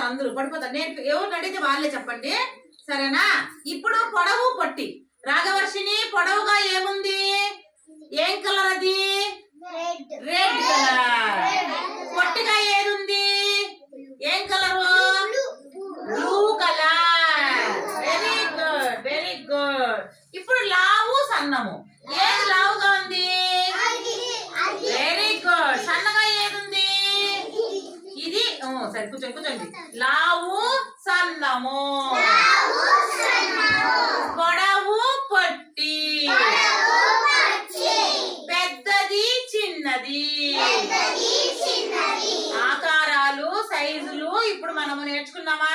అందరూ పడిపోతారు. నేను ఎవరిని అడిగితే వాళ్ళే చెప్పండి, సరేనా? ఇప్పుడు పొడవు పొట్టి. రాగవర్షిని పొడవుగా ఏముంది? ఏం కలర్ అది? Red colour. పొట్టిగా ఏది ఉంది? ఏం colour? Blue colour. Very good, very good. ఇప్పుడు లావు సన్నము. ఏది లావుగా ఉంది? Very good. సన్నగా ఏది ఉంది? ఇది. సరే కూర్చోండి, కూర్చోండి. లావు సన్నము, పొడవు పొట్టి, పెద్దది చిన్నది. ఆకారాలు సైజులు ఇప్పుడు మనము నేర్చుకున్నామా?